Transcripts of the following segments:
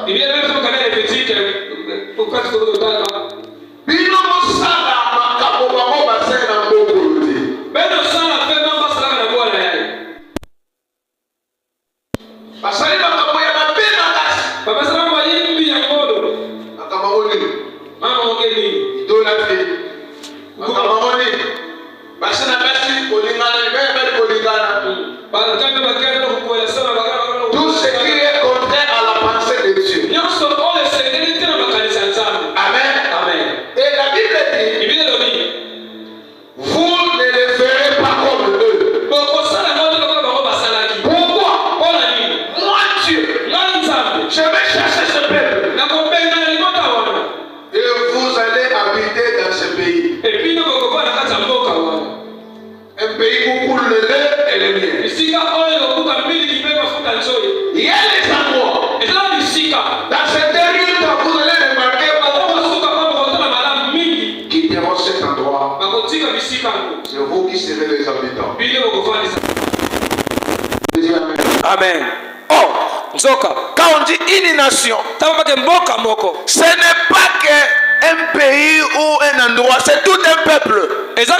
Il vient même quand les petits pourquoi tu veux le Bino mosala makambo bango basala na mbokolo te. Beno sala pe mamba sala na bwana yake. Basali makambo ya mabe makasi. Baba sala mwa yimbi ya ngodo. Makambo ngoni. Mama ngeni. Dola te. Makambo ngoni. Basana basi kolingana ni bebe kolingana. Bana kanda bakenda kukwela sana bagana. Tout ce qui est contraire à la pensée de Dieu. Nyoso ole sengeni tena makanisa nzambe. Amen. Amen. Et la Bible dit, vous ne les verrez pas comme eux. Pourquoi? Moi Dieu, je vais chercher ce peuple. Et vous allez habiter dans ce pays. Un pays où coule le lait et le miel. Il y a les endroits. Dans ce dernier temps, vous allez remarquer quitteront cet endroit. C'est vous qui serez les habitants. Amen. Oh, quand on dit une nation, ce n'est pas qu'un pays ou un endroit, c'est tout un peuple. Ça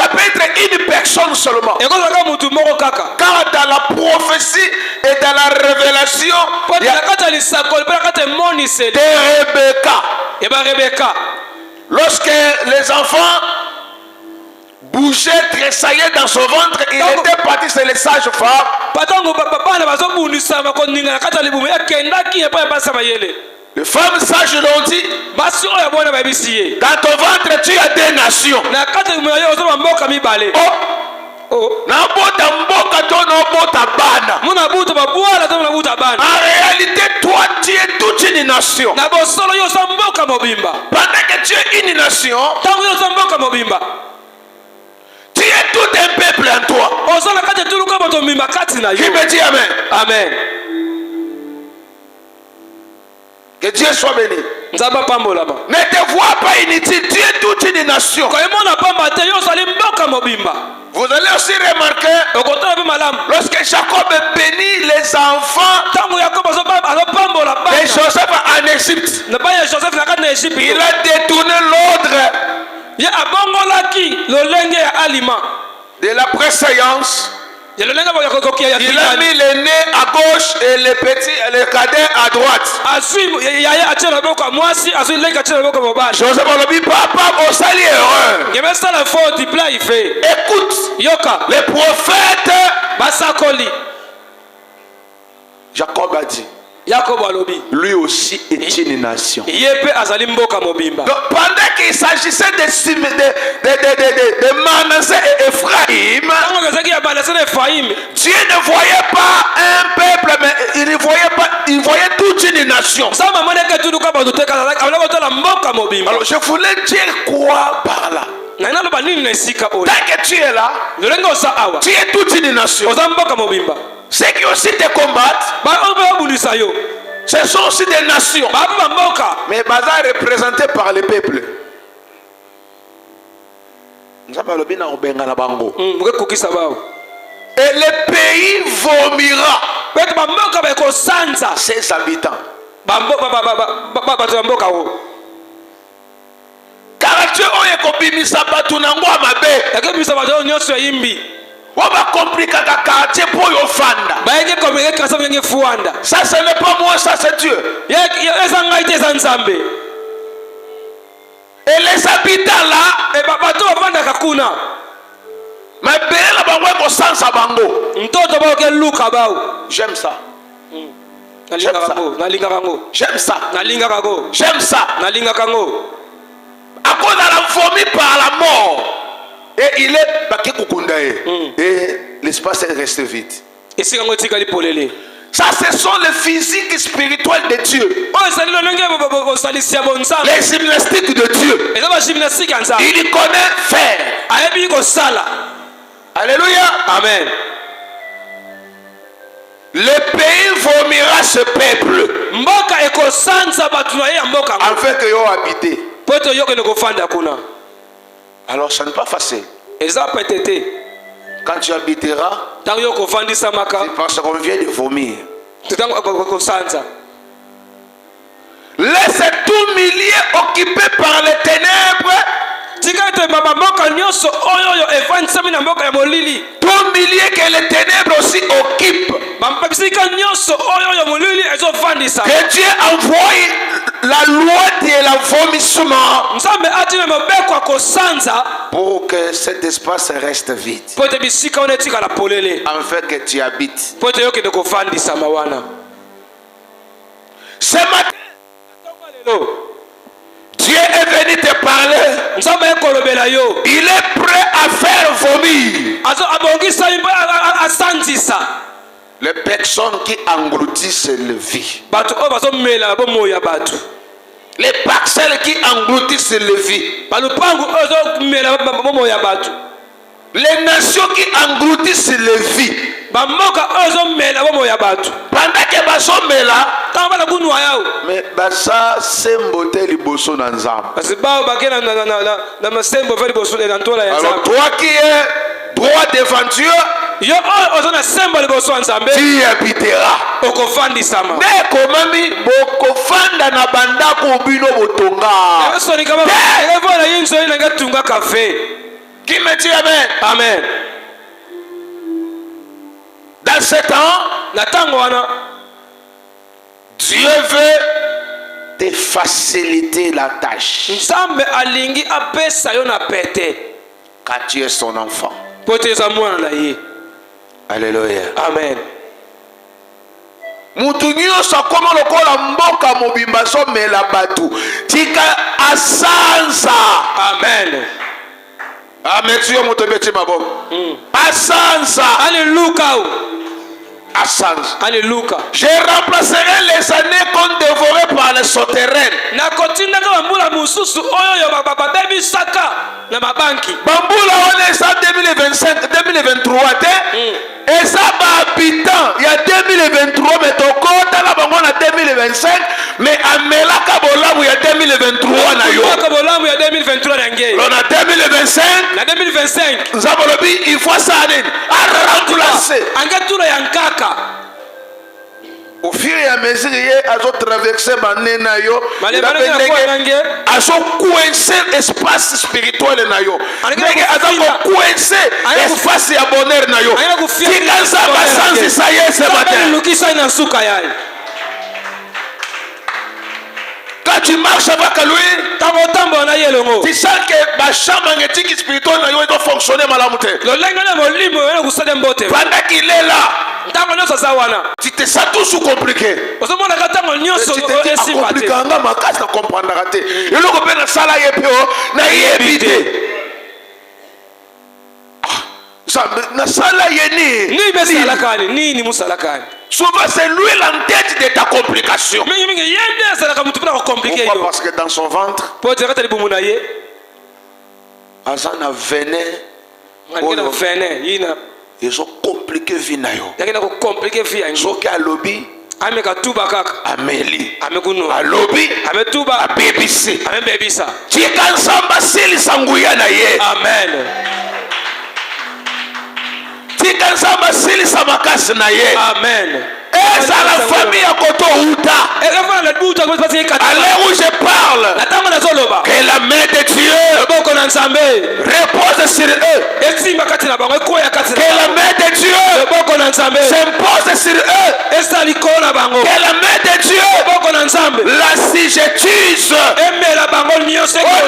peut être une personne seulement. Car dans la prophétie et dans la révélation, il y a de Rebecca. Lorsque les enfants bougeait, tressaillait dans son ventre, il était parti, c'est les sages femmes. Les femmes sages l'ont dit, dans ton ventre tu as des nations. En réalité, toi tu es toute une nation. Pendant que tu es une nation, tu es tout un peuple en toi. Qui me dit amen? Amen. Que Dieu soit béni. Ne te vois pas inutile, tu es toute une nation. Vous allez aussi remarquer, lorsque Jacob bénit les enfants de Joseph en Égypte, il a détourné l'ordre de la préséance. Il a mis les nez à gauche et les petits, les cadets à droite. Joseph a dit, papa, au salut erreur. Écoute, les prophètes, Jacob a dit, lui aussi est une nation. Donc, pendant qu'il s'agissait de Manassé et Ephraïm, Dieu ne voyait pas un peuple, mais il voyait toute une nation. Alors je voulais dire quoi par là? Tant que tu es là, tu es toute une nation. Ceux qui aussi te combattent, ce sont aussi des nations, mais bazar représenté par les peuples. Et le pays vomira ses habitants. Car Dieu a compris on va compliquer ta quartier pour y offendre. Ça ce n'est pas moi, ça c'est Dieu. Et les habitants là, mais j'aime ça. J'aime ça. J'aime ça. J'aime ça. À cause de la vomi par la mort. Et il est et l'espace est resté vide. Ça, ce sont les physiques spirituelles de Dieu. Les gymnastiques de Dieu. Il connaît faire. Alléluia. Amen. Le pays vomira ce peuple. Afin que yo habité. Alors ça n'est pas facile. Quand tu habiteras, c'est parce qu'on vient de vomir. Laisse tout milieu occupé par les ténèbres. Tout milieu que les ténèbres aussi occupent. Que Dieu envoie la loi de la vomissement pour que cet espace reste vide, afin que tu habites. Ce matin, Dieu est venu te parler. Il est prêt à faire vomir les personnes qui engloutissent le vie, les parcelles qui engloutissent le vie, les nations qui engloutissent le vie. Pendant que basomela, mais basa sembote liboso na nzambe. Alors toi qui es droit devant Dieu, tu habiteras. Mais komami bokofanda na bandako bino botonga. Qui me dit amen? Amen. Dans ce temps, Dieu veut te faciliter la tâche. Car tu es son enfant. Alléluia. Amen. Mutu nyonso akoma lokola mboka mobimba somela batu tika asanza. Amen. Amen. Tu es motobeti maboko. Asanza. Alléluia. Asanza. Alléluia. Je remplacerai les années qu'on dévorait par les souterraines. Bambula on est en 2025, 2023. Et ça va habitant. Il y a 2023, mais ton compte là bango na 2025, mais amelaka bolamu il y a 2023 na yo. On a 2025. Na 2025. Zabolobi il faut ça aller à remplacer. Angatura yankaka. Au fur et à mesure, il a traversé Manena yo. Il a coincé l'espace spirituel na yo. Il a coincé l'espace à bonheur na yo. Ça y est ce matin. Quand tu marches avec lui, tu sens que ma chambre magnétique spirituelle doit fonctionner malamu. Pendant qu'il est là, tu te sens toujours compliqué. Tu te dis compliqué, ma casse ne comprendra pas. Et le copain na sala yepe na yebite. Na sala yeni. Ni besalakani, ni musalakani. Souvent c'est lui l'entête de ta complication. Pourquoi? Parce que dans son ventre, Azana venait. Ils ont compliqué vie na yo. Soki a lobby, Amélie, Alobi, Abébissé. Tikansamba sili sanguya na ye. Amen. Tikansamba sili samakasi na ye. Amen. Et ça la famille à Koto Uta. À l'heure où je parle, que la main de Dieu repose sur eux. Que la main de Dieu s'impose sur eux. Que la main de Dieu la sigétise. Au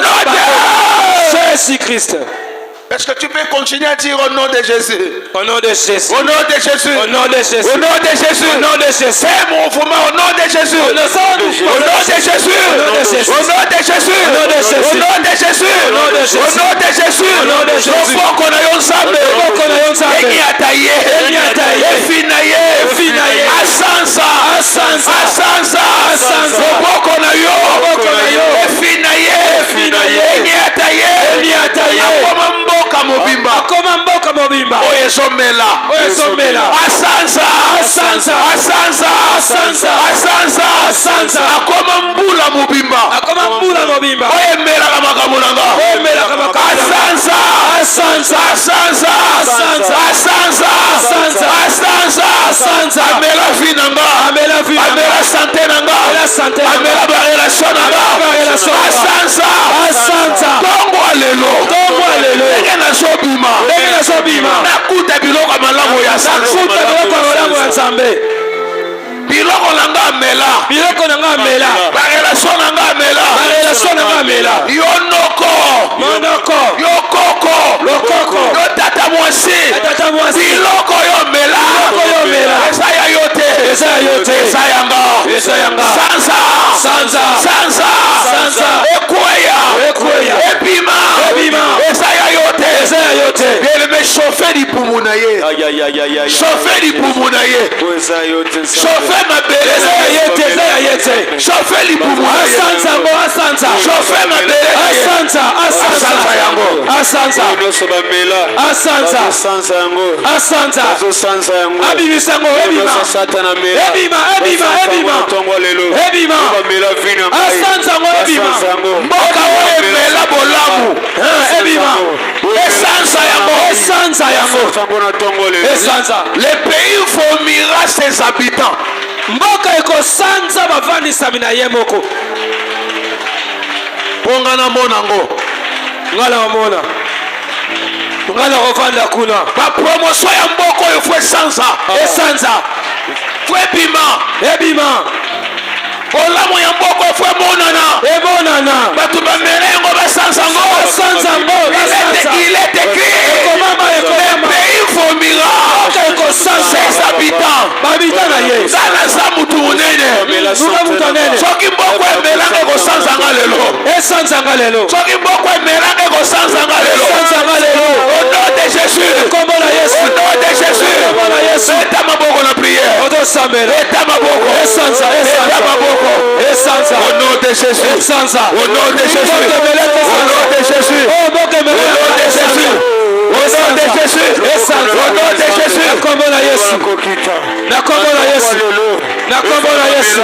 nom de Jésus-Christ. Est-ce que tu peux continuer à dire au nom de Jésus? Au nom de Jésus. Au nom de Jésus. Au nom de Jésus. Au nom de Jésus. Au nom de Jésus. C'est mon mouvement au nom de Jésus. Au nom de Jésus. Au nom de Jésus. Au nom de Jésus. Au nom de Jésus. Au nom de Jésus. Au nom de Jésus. Au nom de Jésus. Au nom de Jésus. Au nom de Jésus. Au nom de Akoma mboka mobimba. Oyesomela. Asanza. Akoma mbula mobimba. Oyemela kamakamulanga. Asanza. Amela finanga. nafuta biloko ya malamu ya Nzambe. biloko na nga mela Biloko na nga mela. barelation na nga mela Barelation na nga mela. yo noko Monoko. yo koko Lokoko. yo tata mwasi Tata mwasi. biloko yo mela Biloko yo mela. eza ya yo te Eza ya yo te. eza yanga Eza yanga. sanza Sanza. sanza Sanza. ekweya Ekweya. ebima Ebima. eza ya yo te Eza ya yo te. bien-aimé chauffe libumu na ye chauffe libumu na ye chauffe mabele Eza ya ye te. Eza ya ye te. chauffe libumu na ye Asanza ngo asanza. chauffe mabele na ye Asanza. Asanza Asanza. yango. Asanza. Asanza. Asanza. Abimisa ngo ebima. Ebima. Ebima. Ebima. Ebima. Asanza ngo ebima. mboka oyo emela bolamu Ebima. esanza yango Esanza yango. Esanza. le pays vomira ses habitants Mboka ekosanza bavandisami na ye moko. mponga na mona ngo Ngala wamona. Ngala kovanda kuna. bapromotion ya mboka oyo fo esanza Esanza. fo ebima Ebima. bolamu ya mboka oyo fo emonana Ebonana. bato bamela yango basanza ngo Basanza ngo. Basanza. il est écrit Ekomama. le Ekomama. pays vomira Mboka ekosanza. ses habitants Babita na ye. zala za mutu munene Nuka mutanene. soki mboka emelanga ekosanzanga lelo Esanza nga lelo. soki mboka emelanga ekosanzanga lelo Esanza nga lelo. au nom de Jésus Kombo na Yesu. au nom de Jésus Kombo na Yesu. eta maboko na prière Otosambela. eta maboko Esanza. eta Esanza. maboko Esanza. au nom de Jésus Esanza. au nom de Jésus au nom de Jésus Oh, mboka au nom de Jésus au nom de Jésus Esanza. au nom de Jésus Na kombo na Yesu. Na kombo na Yesu. Na kombo na Yesu.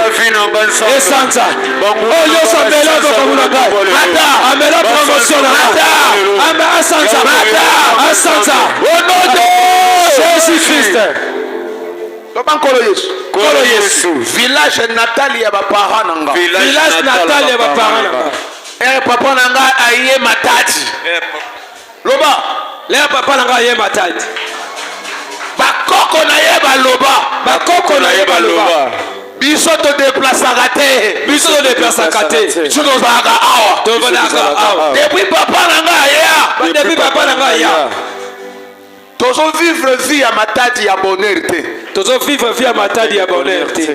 Esanza. Oh, Yesu amela bokamu na ngai. Ata. Amela promotion na ngai. Ata. Ame asanza. Ata. Asanza. au nom de Jésus Christ. Papa nkolo Yesu Kolo Yesu. village natal ya baparent na nga Village natal ya baparent na ngai. papa na nga aye matati loba Lea papa na ngai ye matati. bakoko na ye baloba Bakoko na ye baloba. biso todeplasaka te Biso todeplasaka te. biso tozalaka awa Tozalaka awa. depuis papa na nga ayeya Depuis papa na ngai ya. tozovivre vie ya matati ya bonheur te Tozovivre vie ya matadi ya bonheur te.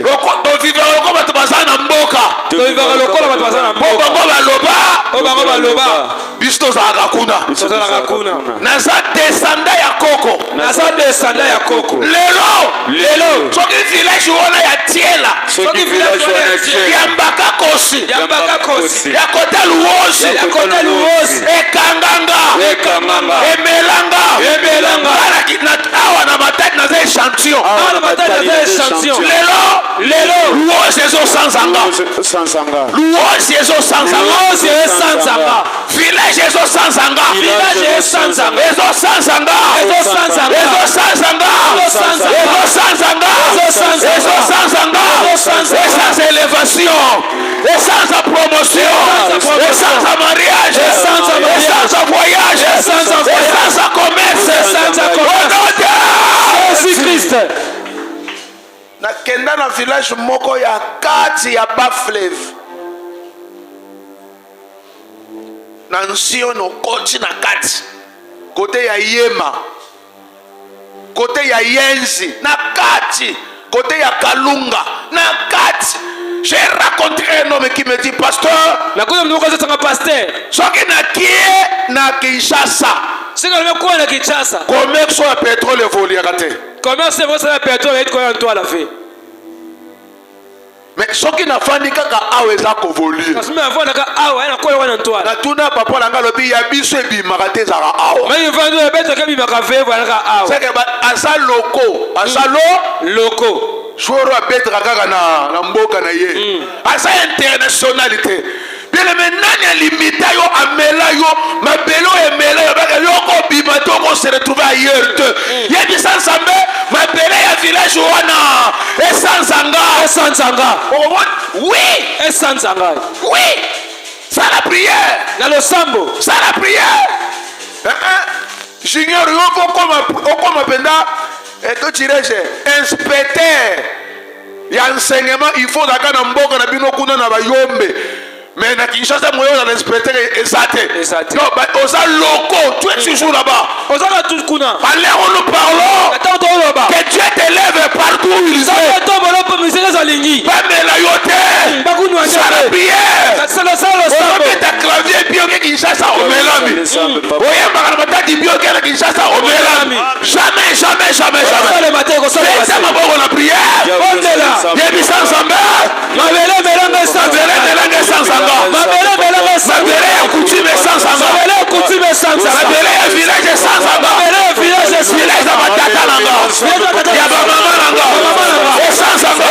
tovivre loko bato baza na mboka Tozivaka lokola bato baza na po mboka. bango baloba O bango baloba. biso tozalaka kuna Tozalaka kuna. naza descenda ya koko Naza descenda ya koko. lelo soki village wana ya tiela Soki village wana ya Tiela. ya mbaka kosi Yambaka kosi. ya kota luosi Ya kota luosi. ekanganga Ekanganga. emelanga Emelanga. awa na matati naza échantillon Awa na matadi naza échantillon. lelo luosi ezosanzanga luosi ezosanzanga Luosi esanzanga. village ezosanzanga Village esanzanga. ezosanzanga Ezosanzanga. ezosanzanga Ezosanzanga. ezosanzanga Ezosanzanga. ezosanzanga Ezosanzanga. esanza élévation esanza promotion esanza mariage Esanza mariage. esanza voyage Esanza voyage. esanza commerce Esanza commerce. Jésus Christ. nakenda na village moko ya kati ya bafleve na nsio nokoti na kati kote ya yema kote ya yenzi na kati kote ya kalunga na kati j'ai rencontré un homme qui me dit pasteur Nakuja mtu kwa sasa pasteur. soki nakie na Kinshasa Sika nimekuwa na Kinshasa. commerce ya pétrole evoliaka te Commerce c'est ça la pétrole est quoi en toi la fait. mais soki nafandi kaka awa eza kovolie Kasema avant naka awa ina kwa wana toi. natuna papa nanga lobi ya biso ebimaka te ezalaka awa Mais il va nous mettre comme il m'a fait voilà awa. seke aza loko aza Loco. shoro abetraka kaka na mboka na ye aza internationalité bien-aimé nani alimita yo amela yo mabelo emela yo baka yoko bima te okose retrouve ailleurs te yebisa nzambe mabele ya village wana esanzanga Esanzanga. oui Esanzanga. oui ça la prière Na lo sambo. ça la prière junior yo okoma penda Et tout tirage, inspecteur. Il y a enseignement, il faut d'accord dans mboka na bino kuna na bayombe. Mais na Kinshasa moyo na l'inspecteur ezate. Non, aux locaux, tu es toujours là-bas. Aux tout kuna. Allez, nous parlons. Que Dieu t'élève partout où il est. Pas mais la yote. Ça la prière. On met ta clavier bio que Kinshasa au melami. Oye makamata di bio que Kinshasa au melami. Jamais. C'est ma bonne la prière. Yebi sans samba. Mabele melanga sans melanga sans samba. Mabele ya coutume sans samba. Mabele ya village sans samba. Village ya batata nanga. Ya bamama nanga. Sans samba.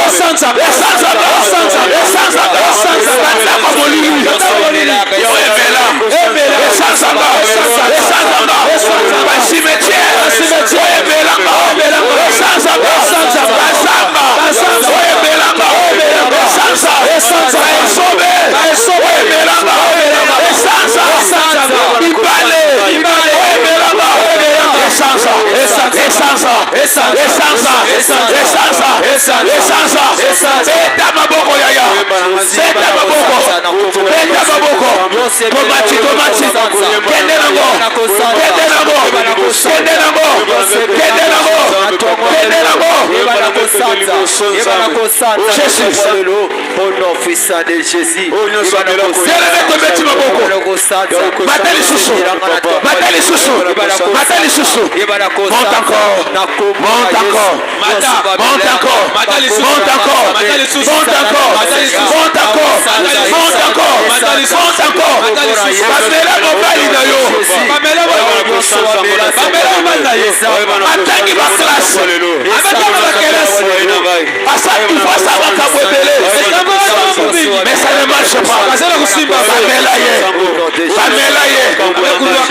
Mais ça ne marche pas.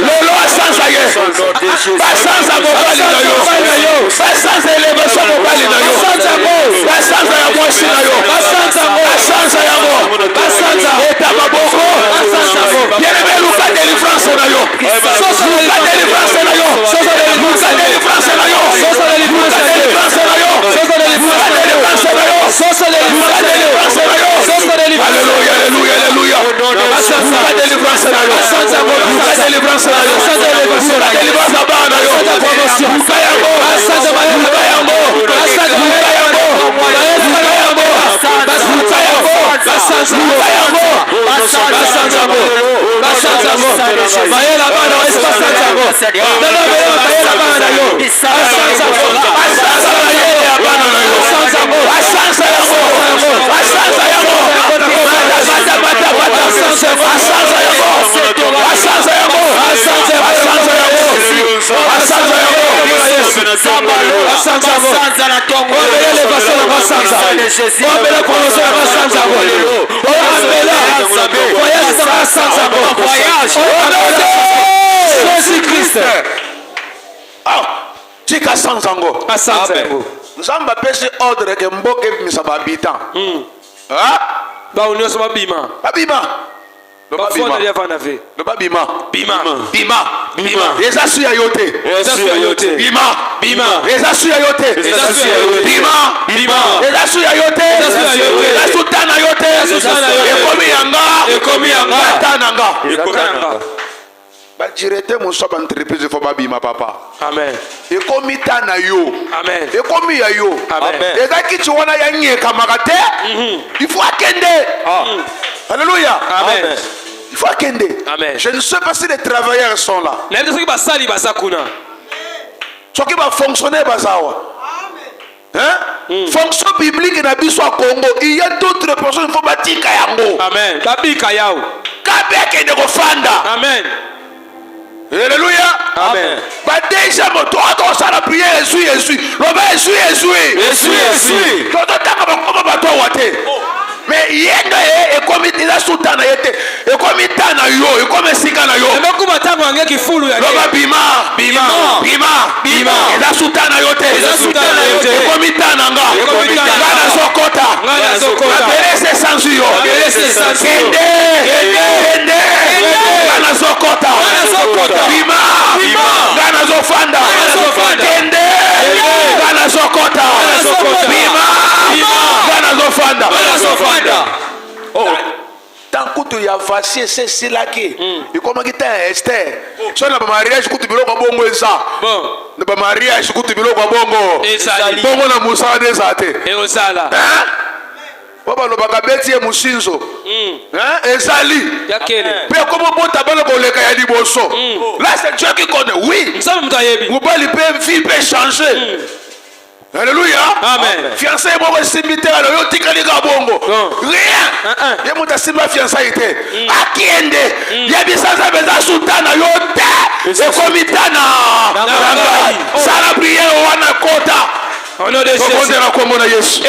Lolo sans aye. Pas sans amobali na yo. Pas sans élévation mobali na yo. Pas sans amoshi na yo. Pas sans ayamo. Pas sans eta baboko. Bien-aimé Luka délivrance na yo. Luka délivrance na yo. Luka délivrance na yo. Luka délivrance na yo. Luka délivrance na yo. Luka délivrance na yo. Alléluia, alléluia, alléluia. Luka délivrance na yo. Luka délivrance na yo. Luka délivrance na bana yo. Luka yango. Luka yango. Luka yango. Tika sanzango. Nzamba pesi ordre ke mboke misaba habitant. Ba unyo sama bima. Babima. Le babima. Bima. Les assuya yote. Bima. Les assuya yote. Bima. Les assuya yote. La sultana yote. Ekomi yanga. Tananga. Ba direte mon sob entreprise fo babima papa. Amen. Ekomi tana yo. Amen. Ekomi ya yo. Amen. Eza kitu wana ya nyeka makate. Il faut akende. Alléluia. Amen. Il faut akende. Amen. Je ne sais pas si les travailleurs sont là. Na ndio ba sali ba sakuna. Soki ba fonctionner bazawa. Hein? Fonction biblique na biso à Congo, il y a d'autres personnes il faut batika yango. Amen. Babika yao. Kabeke de kofanda. Amen. Alléluia. Amen. Bah déjà moto à ça la prière essuie. Loba essuie. Toto taka bakoma bato wate. Mais yendo e komi ila sultana yete. E komi tana yo, e komi sika na yo. E bakuma tango ange kifulu ya. Loba bima. Ila sultana yote. E komi tana nga. Ngana sokota. Abelese sansu yo. Kende. Ngana sokota. Bima. Ngana zofanda. Kende. Ngana nazokota bima nazofanda. Oh, tant kutu ya vasie c'est silaki ikomaki ta Esther so na ba mariage kutu biloko bongo eza bon na ba mariage kutu biloko bongo ezali bongo na musala desate et osala baba lobaka beti ye musinzo ezali yakele pe komo bota bana koleka ya liboso là c'est Dieu qui connaît. Oui, msabe mtayebi mobali pe vie peut changer. Alléluia. Amen. Fiancé moko simité alo yo tikali ka bongo rien ye muta simba fiancé ite akiende ya bisanza beza sultana yo te e komitana sala prière wana kota on a des ko na Yesu.